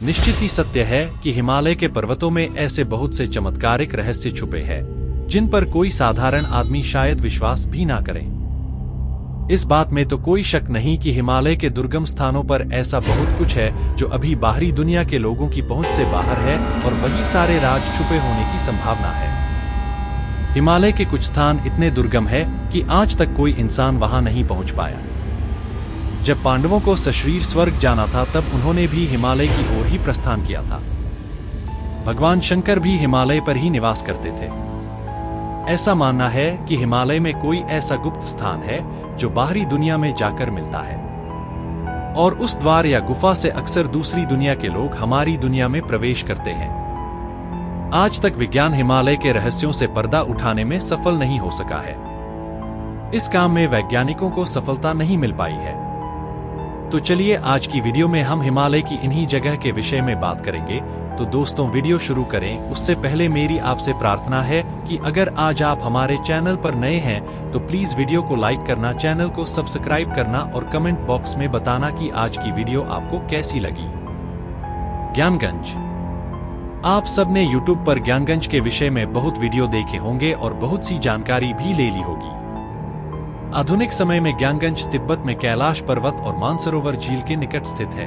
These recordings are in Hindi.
निश्चित ही सत्य है कि हिमालय के पर्वतों में ऐसे बहुत से चमत्कारिक रहस्य छुपे हैं जिन पर कोई साधारण आदमी शायद विश्वास भी ना करे। इस बात में तो कोई शक नहीं कि हिमालय के दुर्गम स्थानों पर ऐसा बहुत कुछ है जो अभी बाहरी दुनिया के लोगों की पहुंच से बाहर है और वही सारे राज छुपे होने की संभावना है। हिमालय के कुछ स्थान इतने दुर्गम है कि आज तक कोई इंसान वहां नहीं पहुंच पाया। जब पांडवों को सशरीर स्वर्ग जाना था तब उन्होंने भी हिमालय की ओर ही प्रस्थान किया था। भगवान शंकर भी हिमालय पर ही निवास करते थे। ऐसा मानना है कि हिमालय में कोई ऐसा गुप्त स्थान है जो बाहरी दुनिया में जाकर मिलता है और उस द्वार या गुफा से अक्सर दूसरी दुनिया के लोग हमारी दुनिया में प्रवेश करते हैं। आज तक विज्ञान हिमालय के रहस्यों से पर्दा उठाने में सफल नहीं हो सका है। इस काम में वैज्ञानिकों को सफलता नहीं मिल पाई है। तो चलिए आज की वीडियो में हम हिमालय की इन्हीं जगह के विषय में बात करेंगे। तो दोस्तों वीडियो शुरू करें उससे पहले मेरी आपसे प्रार्थना है कि अगर आज आप हमारे चैनल पर नए हैं तो प्लीज वीडियो को लाइक करना, चैनल को सब्सक्राइब करना और कमेंट बॉक्स में बताना कि आज की वीडियो आपको कैसी लगी। ज्ञानगंज। आप सबने यूट्यूब पर ज्ञानगंज के विषय में बहुत वीडियो देखे होंगे और बहुत सी जानकारी भी ले ली होगी। आधुनिक समय में ज्ञानगंज तिब्बत में कैलाश पर्वत और मानसरोवर झील के निकट स्थित है।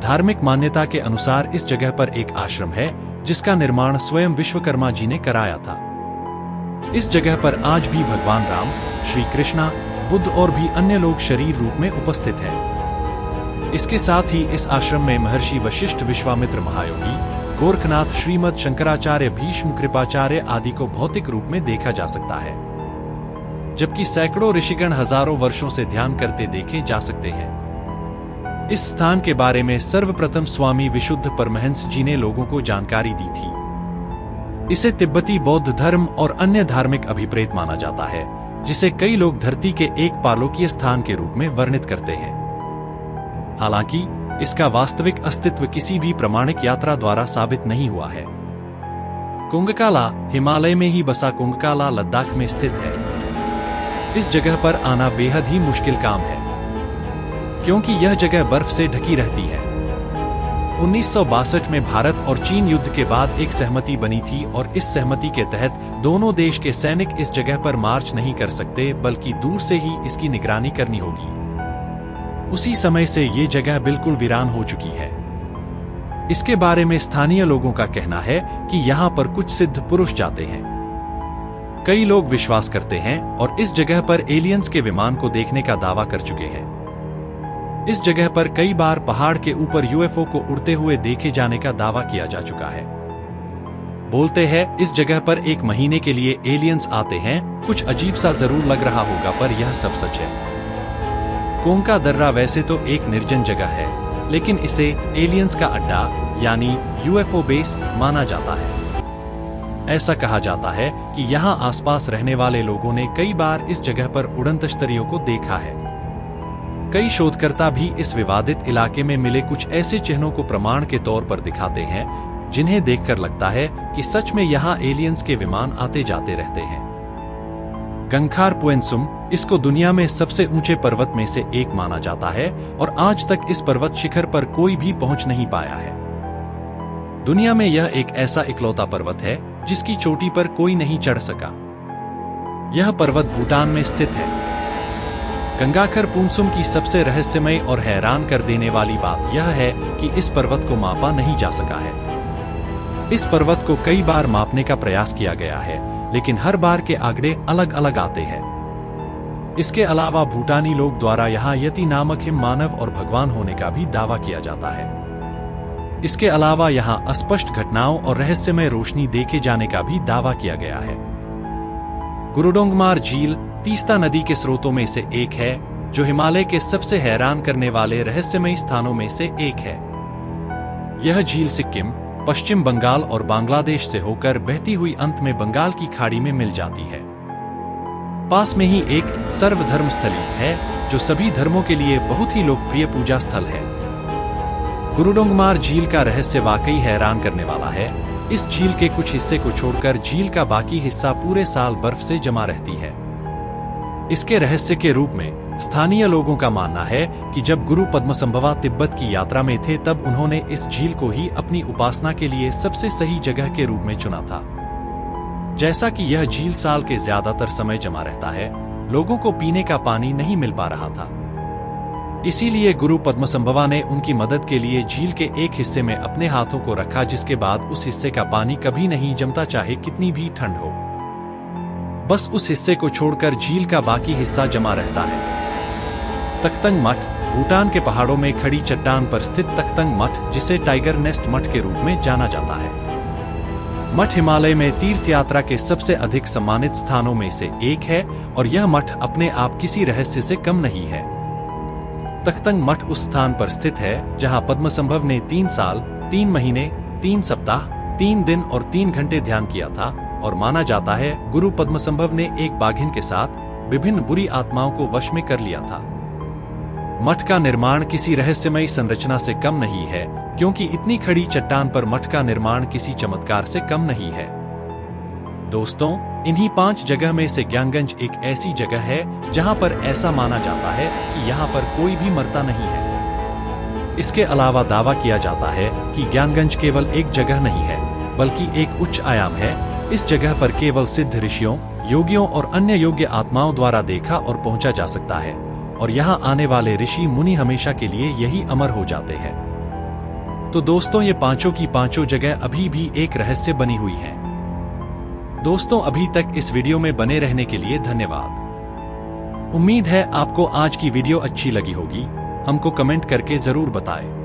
धार्मिक मान्यता के अनुसार इस जगह पर एक आश्रम है जिसका निर्माण स्वयं विश्वकर्मा जी ने कराया था। इस जगह पर आज भी भगवान राम, श्री कृष्णा, बुद्ध और भी अन्य लोग शरीर रूप में उपस्थित हैं। इसके साथ ही इस आश्रम में महर्षि वशिष्ठ, विश्वामित्र महायोगी, गोरखनाथ, श्रीमद शंकराचार्य, भीष्म, कृपाचार्य आदि को भौतिक रूप में देखा जा सकता है, जबकि सैकड़ों ऋषिगण हजारों वर्षों से ध्यान करते देखे जा सकते हैं। इस स्थान के बारे में सर्वप्रथम स्वामी विशुद्ध परमहंस जी ने लोगों को जानकारी दी थी। इसे तिब्बती बौद्ध धर्म और अन्य धार्मिक अभिप्रेत माना जाता है, जिसे कई लोग धरती के एक पारलौकिक स्थान के रूप में वर्णित करते हैं। हालांकि इसका वास्तविक अस्तित्व किसी भी प्रमाणिक यात्रा द्वारा साबित नहीं हुआ है। कुंगकाला हिमालय में ही बसा कुंगकाला लद्दाख में स्थित है। इस जगह पर आना बेहद ही मुश्किल काम है क्योंकि यह जगह बर्फ से ढकी रहती है। 1962 में भारत और चीन युद्ध के बाद एक सहमति बनी थी और इस सहमति के तहत दोनों देश के सैनिक इस जगह पर मार्च नहीं कर सकते बल्कि दूर से ही इसकी निगरानी करनी होगी। उसी समय से ये जगह बिल्कुल वीरान हो चुकी है। इसके बारे में स्थानीय लोगों का कहना है कि यहाँ पर कुछ सिद्ध पुरुष जाते हैं। कई लोग विश्वास करते हैं और इस जगह पर एलियंस के विमान को देखने का दावा कर चुके हैं। इस जगह पर कई बार पहाड़ के ऊपर यूएफओ को उड़ते हुए देखे जाने का दावा किया जा चुका है। बोलते हैं इस जगह पर एक महीने के लिए एलियंस आते हैं। कुछ अजीब सा जरूर लग रहा होगा पर यह सब सच है। कोंका दर्रा वैसे तो एक निर्जन जगह है, लेकिन इसे एलियंस का अड्डा यानी यूएफओ बेस माना जाता है। ऐसा कहा जाता है कि यहाँ आसपास रहने वाले लोगों ने कई बार इस जगह पर उड़न तश्तरियों को देखा है। कई शोधकर्ता भी इस विवादित इलाके में मिले कुछ ऐसे चिन्हों को प्रमाण के तौर पर दिखाते हैं जिन्हें देखकर लगता है कि सच में यहाँ एलियंस के विमान आते जाते रहते हैं। गंखार पुएंसुम, इसको दुनिया में सबसे ऊंचे पर्वत में से एक माना जाता है और आज तक इस पर्वत शिखर पर कोई भी पहुंच नहीं पाया है। दुनिया में यह एक ऐसा इकलौता पर्वत है जिसकी चोटी पर कोई नहीं चढ़ सका। यह पर्वत भूटान में स्थित है। गंगाखर पुनसुम की सबसे रहस्यमय और हैरान कर देने वाली बात यह है कि इस पर्वत को मापा नहीं जा सका है। इस पर्वत को कई बार मापने का प्रयास किया गया है, लेकिन हर बार के आंकड़े अलग अलग आते हैं। इसके अलावा भूटानी लोग द्वारा यहाँ यति नामक हिम मानव और भगवान होने का भी दावा किया जाता है। इसके अलावा यहाँ अस्पष्ट घटनाओं और रहस्यमय रोशनी देखे जाने का भी दावा किया गया है। गुरुडोंगमार झील तीस्ता नदी के स्रोतों में से एक है, जो हिमालय के सबसे हैरान करने वाले रहस्यमय स्थानों में से एक है। यह झील सिक्किम, पश्चिम बंगाल और बांग्लादेश से होकर बहती हुई अंत में बंगाल की खाड़ी में मिल जाती है। पास में ही एक सर्वधर्म स्थली है जो सभी धर्मों के लिए बहुत ही लोकप्रिय पूजा स्थल है। गुरुडोंगमार झील का रहस्य वाकई हैरान करने वाला है। इस झील के कुछ हिस्से को छोड़कर झील का बाकी हिस्सा पूरे साल बर्फ से जमा रहती है। इसके रहस्य के रूप में स्थानीय लोगों का मानना है कि जब गुरु पद्मसंभवा तिब्बत की यात्रा में थे तब उन्होंने इस झील को ही अपनी उपासना के लिए सबसे सही जगह के रूप में चुना था। जैसा कि यह झील साल के ज्यादातर समय जमा रहता है, लोगों को पीने का पानी नहीं मिल पा रहा था। इसीलिए गुरु पद्मसंभवा ने उनकी मदद के लिए झील के एक हिस्से में अपने हाथों को रखा, जिसके बाद उस हिस्से का पानी कभी नहीं जमता, चाहे कितनी भी ठंड हो। बस उस हिस्से को छोड़कर झील का बाकी हिस्सा जमा रहता है। तख्तंग मठ भूटान के पहाड़ों में खड़ी चट्टान पर स्थित तख्तंग मठ, जिसे टाइगर नेस्ट मठ के रूप में जाना जाता है। मठ हिमालय में तीर्थ यात्रा के सबसे अधिक सम्मानित स्थानों में से एक है और यह मठ अपने आप किसी रहस्य से कम नहीं है। तख्तंग मठ उस स्थान पर स्थित है जहां पद्मसंभव ने 3 साल 3 महीने 3 सप्ताह 3 दिन और 3 घंटे ध्यान किया था, और माना जाता है गुरु पद्मसंभव ने एक बाघिन के साथ विभिन्न बुरी आत्माओं को वश में कर लिया था। मठ का निर्माण किसी रहस्यमयी संरचना से कम नहीं है, क्योंकि इतनी खड़ी चट्टान पर मठ का निर्माण किसी चमत्कार से कम नहीं है। दोस्तों, इन्हीं 5 जगह में से ज्ञानगंज एक ऐसी जगह है जहां पर ऐसा माना जाता है कि यहां पर कोई भी मरता नहीं है। इसके अलावा दावा किया जाता है कि ज्ञानगंज केवल एक जगह नहीं है, बल्कि एक उच्च आयाम है। इस जगह पर केवल सिद्ध ऋषियों, योगियों और अन्य योग्य आत्माओं द्वारा देखा और पहुंचा जा सकता है, और यहाँ आने वाले ऋषि मुनि हमेशा के लिए यही अमर हो जाते हैं। तो दोस्तों, ये पांचों की पांचों जगह अभी भी एक रहस्य बनी हुई हैं। दोस्तों, अभी तक इस वीडियो में बने रहने के लिए धन्यवाद। उम्मीद है आपको आज की वीडियो अच्छी लगी होगी। हमको कमेंट करके जरूर बताएं।